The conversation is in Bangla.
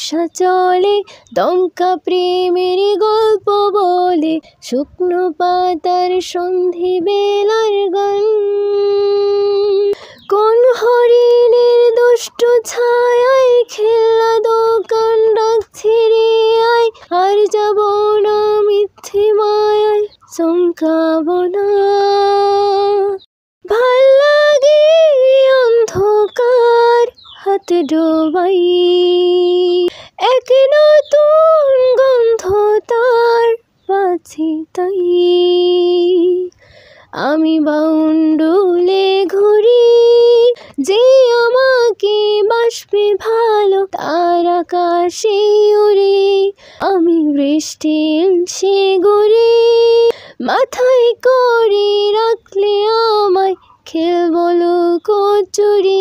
বর্ষা চলে দমকা প্রেমের গল্প বলে, শুকনো পাতার সন্ধি বেলার গান। কোন হরিণের দুষ্ট ছায়ায় খেলা দোকান ডাকছে রে আয়, আর যাব না মিথ্যে মায়ায় চমকাবো না। ভাল লাগে অন্ধকার হাত ডোবাই, এক নতুন গন্ধ তার পাচ্ছি তাই। আমি বাউন্ডুলে ঘুরি, যে আমাকে বাসবে ভালো তার আকাশে উড়ি। আমি বৃষ্টির সে ঘুরি, মাথায় করে রাখলে আমায় খেলবো লুকোচুরি।